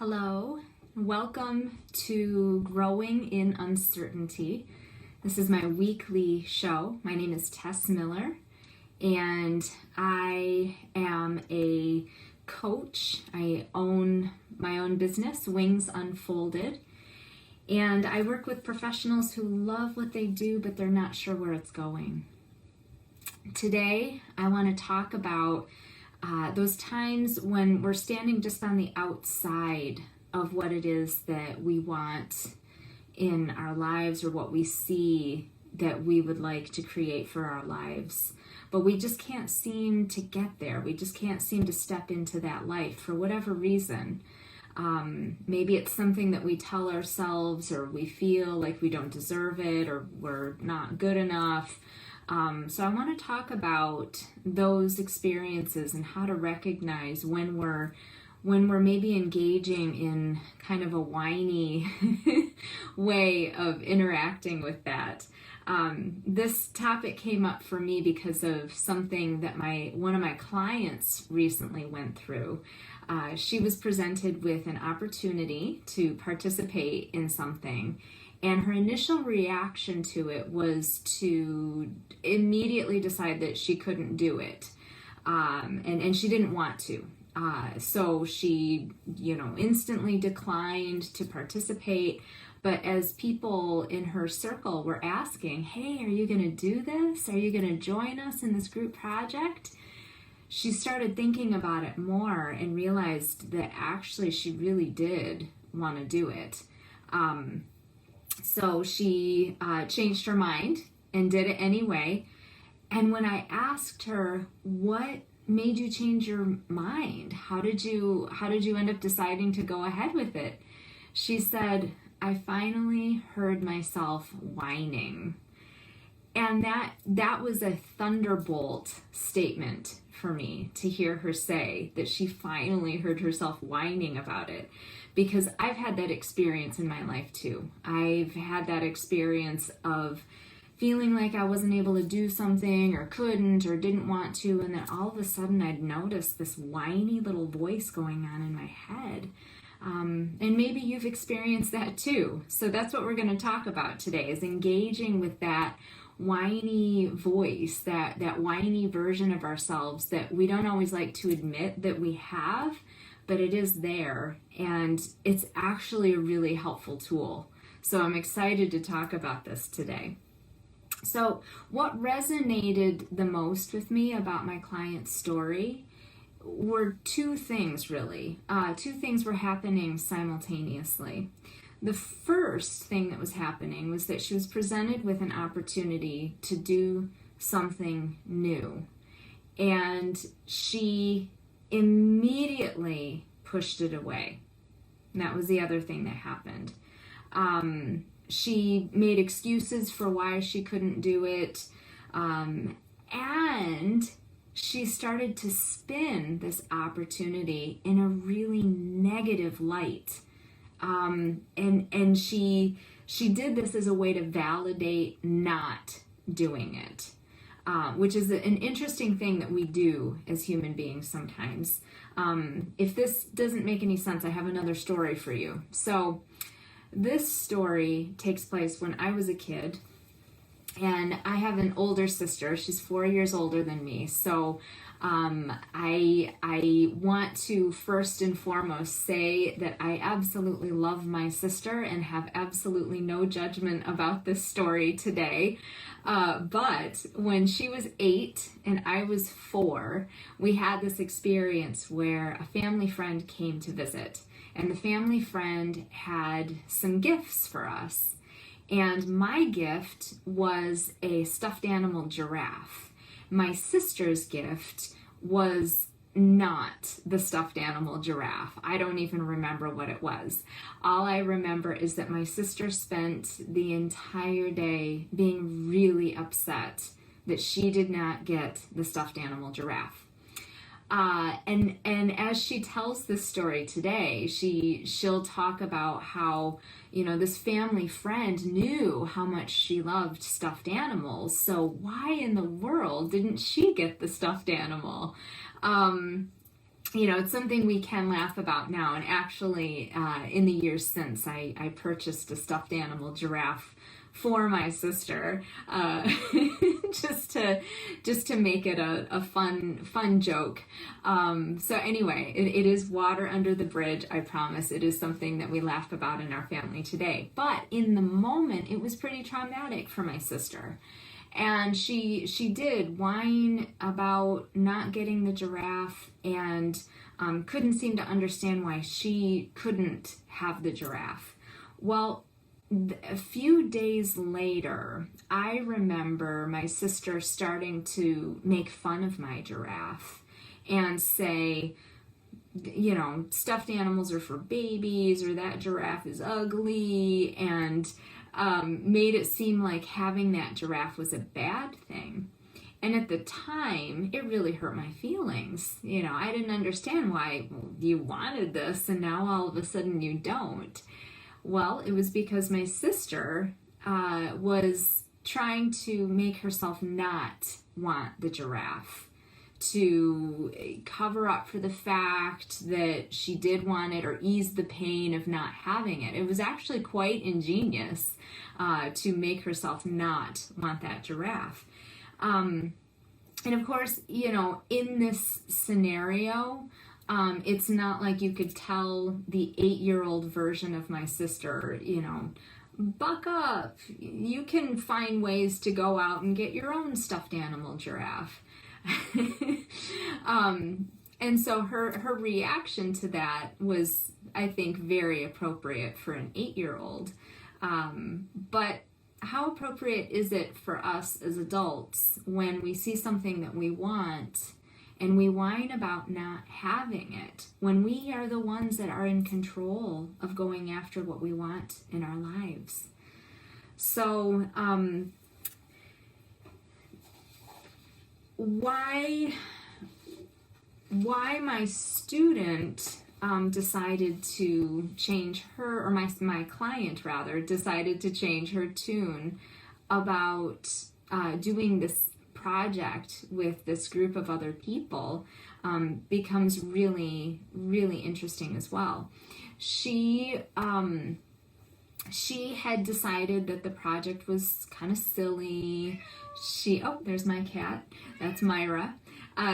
Hello, welcome to Growing in Uncertainty. This is my weekly show. My name is Tess Miller, and I am a coach. I own my own business, Wings Unfolded, and I work with professionals who love what they do, but they're not sure where it's going. Today, I want to talk about those times when we're standing just on the outside of what it is that we want in our lives or what we see that we would like to create for our lives. But we just can't seem to get there. We just can't seem to step into that life for whatever reason. Maybe it's something that we tell ourselves, or we feel like we don't deserve it, or we're not good enough. So I want to talk about those experiences and how to recognize when we're maybe engaging in kind of a whiny way of interacting with that. This topic came up for me because of something that one of my clients recently went through. She was presented with an opportunity to participate in something, and her initial reaction to it was to immediately decide that she couldn't do it, and she didn't want to. So she, instantly declined to participate. But as people in her circle were asking, hey, are you going to do this? Are you going to join us in this group project? She started thinking about it more and realized that actually she really did want to do it. So she changed her mind and did it anyway. And when I asked her, what made you change your mind? How did you end up deciding to go ahead with it? She said, I finally heard myself whining. And that was a thunderbolt statement for me to hear her say that she finally heard herself whining about it, because I've had that experience in my life too. I've had that experience of feeling like I wasn't able to do something or couldn't or didn't want to, and then all of a sudden I'd noticed this whiny little voice going on in my head. And maybe you've experienced that too. So that's what we're going to talk about today, is engaging with that whiny voice, that whiny version of ourselves that we don't always like to admit that we have, but it is there, and it's actually a really helpful tool. So I'm excited to talk about this today. So what resonated the most with me about my client's story were two things, really. Two things were happening simultaneously. The first thing that was happening was that she was presented with an opportunity to do something new, and she immediately pushed it away. And that was the other thing that happened. She made excuses for why she couldn't do it, and she started to spin this opportunity in a really negative light. And she did this as a way to validate not doing it, which is an interesting thing that we do as human beings sometimes. If this doesn't make any sense, I have another story for you. So this story takes place when I was a kid, and I have an older sister. She's 4 years older than me. So I want to first and foremost say that I absolutely love my sister and have absolutely no judgment about this story today. But when she was 8 and I was 4, we had this experience where a family friend came to visit, and the family friend had some gifts for us. And my gift was a stuffed animal giraffe. My sister's gift was not the stuffed animal giraffe. I don't even remember what it was. All I remember is that my sister spent the entire day being really upset that she did not get the stuffed animal giraffe. And as she tells this story today, she'll talk about how, this family friend knew how much she loved stuffed animals. So why in the world didn't she get the stuffed animal? it's something we can laugh about now. And actually, in the years since, I purchased a stuffed animal giraffe for my sister, just to make it a fun joke. So anyway, it is water under the bridge. I promise. It is something that we laugh about in our family today. But in the moment, it was pretty traumatic for my sister. And she did whine about not getting the giraffe, and couldn't seem to understand why she couldn't have the giraffe. Well, a few days later, I remember my sister starting to make fun of my giraffe and say, stuffed animals are for babies, or that giraffe is ugly, and made it seem like having that giraffe was a bad thing. And at the time, it really hurt my feelings. I didn't understand why you wanted this and now all of a sudden you don't. Well, it was because my sister was trying to make herself not want the giraffe, to cover up for the fact that she did want it, or ease the pain of not having it. It was actually quite ingenious to make herself not want that giraffe. And of course, in this scenario, it's not like you could tell the 8-year-old version of my sister, buck up. You can find ways to go out and get your own stuffed animal giraffe. And so her reaction to that was, I think, very appropriate for an 8-year-old. But how appropriate is it for us as adults when we see something that we want and we whine about not having it, when we are the ones that are in control of going after what we want in our lives? So, why my student decided to change her, or my client rather, decided to change her tune about doing this project with this group of other people becomes really, really interesting as well. She had decided that the project was kind of silly. There's my cat. That's Myra.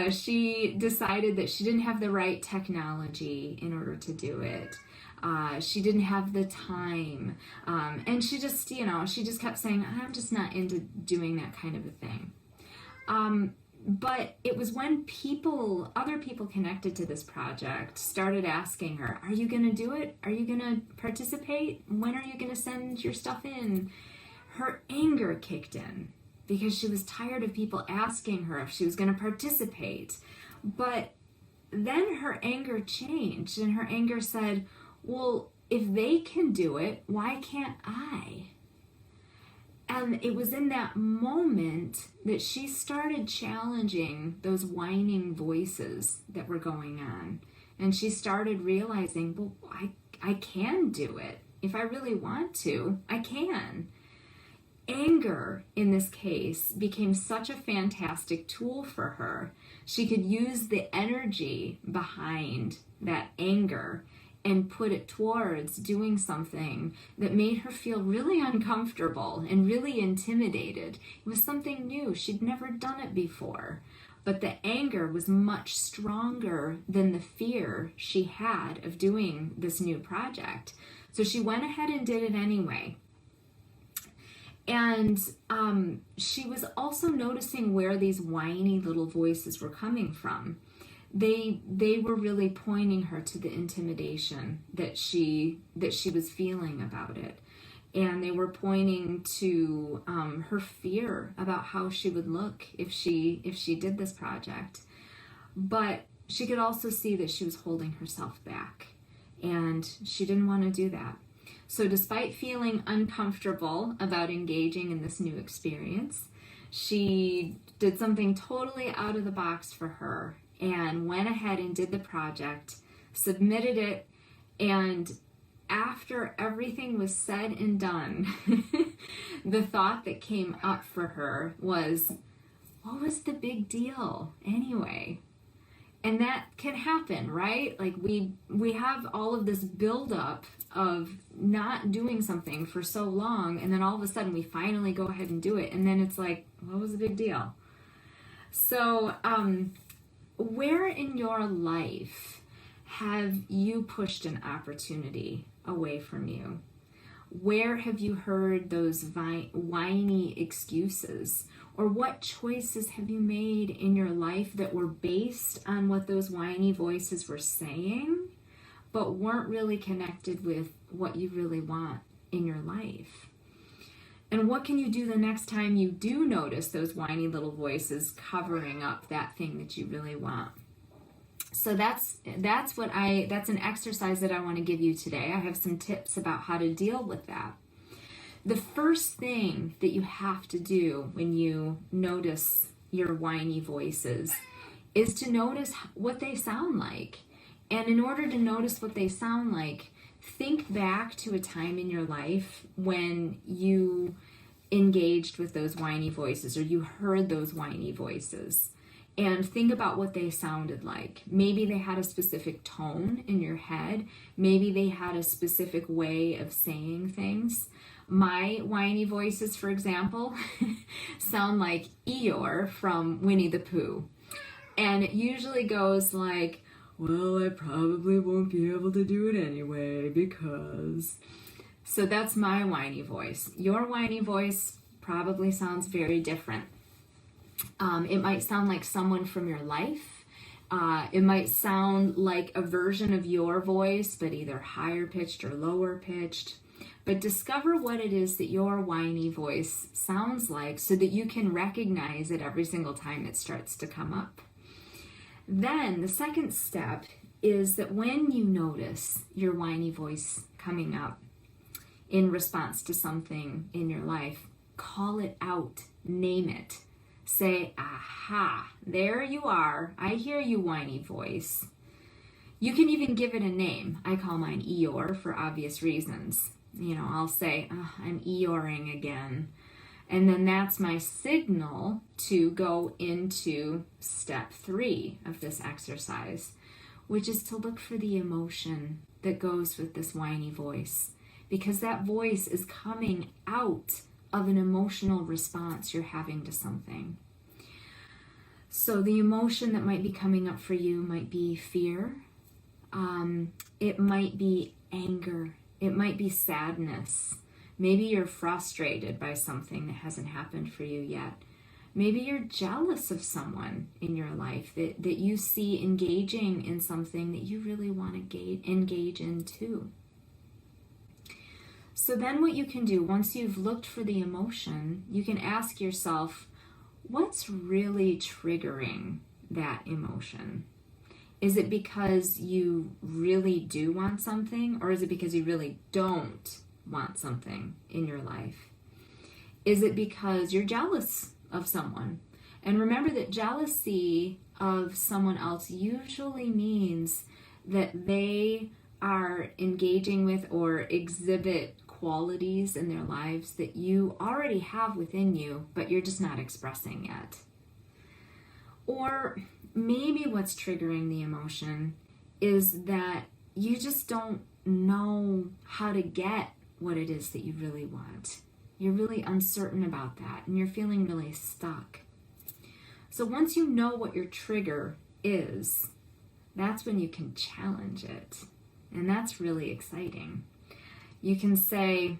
She decided that she didn't have the right technology in order to do it. She didn't have the time. And she just kept saying, I'm just not into doing that kind of a thing. But it was when other people connected to this project started asking her, are you going to do it? Are you going to participate? When are you going to send your stuff in? Her anger kicked in, because she was tired of people asking her if she was going to participate. But then her anger changed, and her anger said, well, if they can do it, why can't I? And it was in that moment that she started challenging those whining voices that were going on. And she started realizing, well, I can do it. If I really want to, I can. Anger, in this case, became such a fantastic tool for her. She could use the energy behind that anger and put it towards doing something that made her feel really uncomfortable and really intimidated. It was something new. She'd never done it before. But the anger was much stronger than the fear she had of doing this new project. So she went ahead and did it anyway. And she was also noticing where these whiny little voices were coming from. They were really pointing her to the intimidation that she was feeling about it. And they were pointing to her fear about how she would look if she did this project. But she could also see that she was holding herself back, and she didn't want to do that. So despite feeling uncomfortable about engaging in this new experience, she did something totally out of the box for her and went ahead and did the project, submitted it, and after everything was said and done, the thought that came up for her was, what was the big deal anyway? And that can happen, right? Like we have all of this buildup of not doing something for so long, and then all of a sudden we finally go ahead and do it, and then it's like, what was the big deal? So, where in your life have you pushed an opportunity away from you? Where have you heard those whiny excuses? Or what choices have you made in your life that were based on what those whiny voices were saying, but weren't really connected with what you really want in your life? And what can you do the next time you do notice those whiny little voices covering up that thing that you really want? So that's an exercise that I want to give you today. I have some tips about how to deal with that. The first thing that you have to do when you notice your whiny voices is to notice what they sound like. And in order to notice what they sound like, think back to a time in your life when you engaged with those whiny voices or you heard those whiny voices. And think about what they sounded like. Maybe they had a specific tone in your head. Maybe they had a specific way of saying things. My whiny voices, for example, sound like Eeyore from Winnie the Pooh. And it usually goes like, well, I probably won't be able to do it anyway because... So that's my whiny voice. Your whiny voice probably sounds very different. It might sound like someone from your life. It might sound like a version of your voice, but either higher pitched or lower pitched. But discover what it is that your whiny voice sounds like so that you can recognize it every single time it starts to come up. Then the second step is that when you notice your whiny voice coming up in response to something in your life, call it out, name it. Say, aha, there you are. I hear you, whiny voice. You can even give it a name. I call mine Eeyore for obvious reasons. You know, I'll say, oh, I'm Eeyoring again. And then that's my signal to go into step 3 of this exercise, which is to look for the emotion that goes with this whiny voice. Because that voice is coming out of an emotional response you're having to something. So the emotion that might be coming up for you might be fear. It might be anger. It might be sadness. Maybe you're frustrated by something that hasn't happened for you yet. Maybe you're jealous of someone in your life that you see engaging in something that you really want to engage in too. So then what you can do, once you've looked for the emotion, you can ask yourself, what's really triggering that emotion? Is it because you really do want something, or is it because you really don't want something in your life? Is it because you're jealous of someone? And remember that jealousy of someone else usually means that they are engaging with or exhibit qualities in their lives that you already have within you, but you're just not expressing yet. Or maybe what's triggering the emotion is that you just don't know how to get what it is that you really want. You're really uncertain about that, and you're feeling really stuck. So once you know what your trigger is, that's when you can challenge it. And that's really exciting. You can say,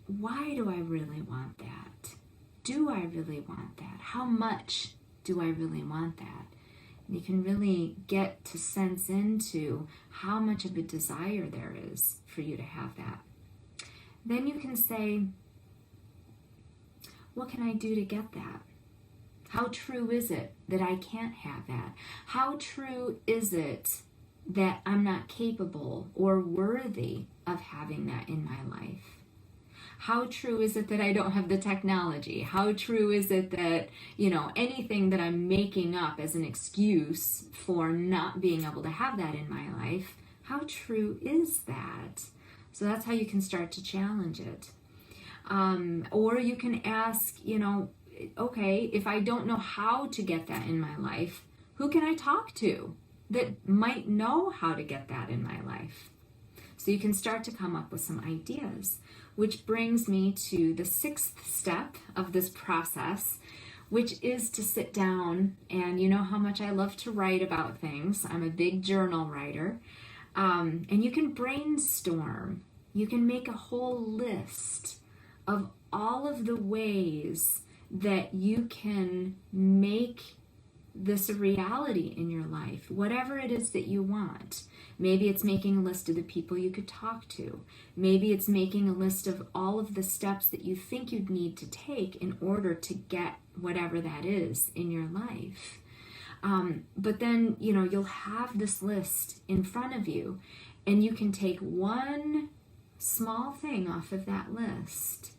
why do I really want that? Do I really want that? How much do I really want that? And you can really get to sense into how much of a desire there is for you to have that. Then you can say, what can I do to get that? How true is it that I can't have that? How true is it that I'm not capable or worthy of having that in my life? How true is it that I don't have the technology? How true is it that, anything that I'm making up as an excuse for not being able to have that in my life, how true is that? So that's how you can start to challenge it. Or you can ask, okay, if I don't know how to get that in my life, Who can I talk to that might know how to get that in my life? So you can start to come up with some ideas, which brings me to the 6th step of this process, which is to sit down. And you know how much I love to write about things. I'm a big journal writer. And you can brainstorm. You can make a whole list of all of the ways that you can make this a reality in your life, whatever it is that you want. Maybe it's making a list of the people you could talk to. Maybe it's making a list of all of the steps that you think you'd need to take in order to get whatever that is in your life. But then, you'll have this list in front of you, and you can take one small thing off of that list.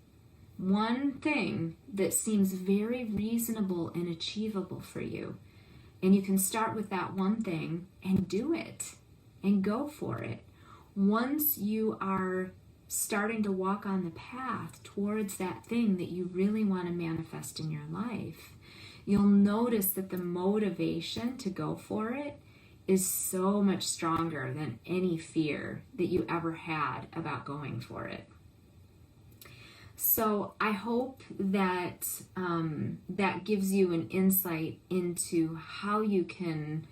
One thing that seems very reasonable and achievable for you. And you can start with that one thing and do it and go for it. Once you are starting to walk on the path towards that thing that you really want to manifest in your life, you'll notice that the motivation to go for it is so much stronger than any fear that you ever had about going for it. So I hope that that gives you an insight into how you can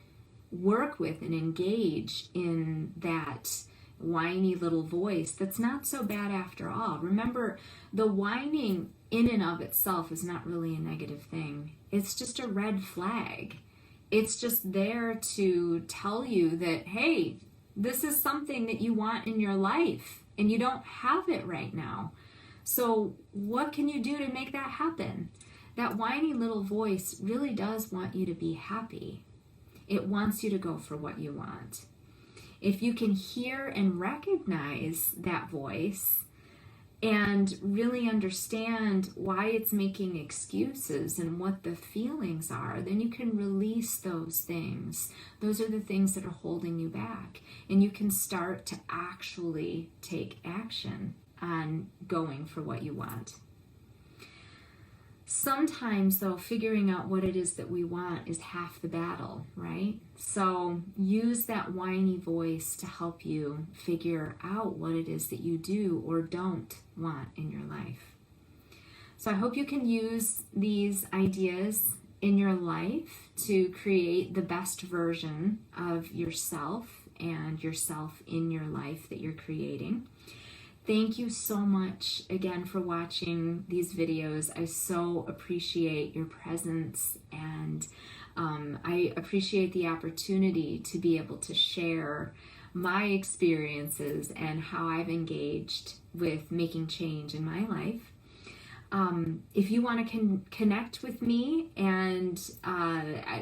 work with and engage in that whiny little voice that's not so bad after all. Remember, the whining in and of itself is not really a negative thing. It's just a red flag. It's just there to tell you that, hey, this is something that you want in your life and you don't have it right now. So what can you do to make that happen? That whiny little voice really does want you to be happy. It wants you to go for what you want. If you can hear and recognize that voice and really understand why it's making excuses and what the feelings are, then you can release those things. Those are the things that are holding you back. And you can start to actually take action on going for what you want. Sometimes, though, figuring out what it is that we want is half the battle, right? So use that whiny voice to help you figure out what it is that you do or don't want in your life. So I hope you can use these ideas in your life to create the best version of yourself and yourself in your life that you're creating. Thank you so much again for watching these videos. I so appreciate your presence, and I appreciate the opportunity to be able to share my experiences and how I've engaged with making change in my life. If you want to connect with me and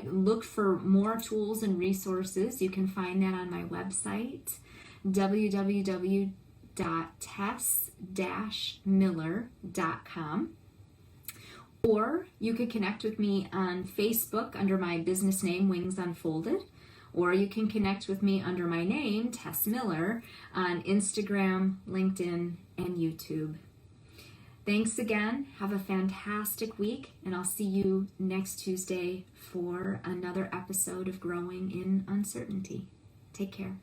look for more tools and resources, you can find that on my website, www.tess-miller.com. Or you could connect with me on Facebook under my business name, Wings Unfolded. Or you can connect with me under my name, Tess Miller, on Instagram, LinkedIn, and YouTube. Thanks again. Have a fantastic week, and I'll see you next Tuesday for another episode of Growing in Uncertainty. Take care.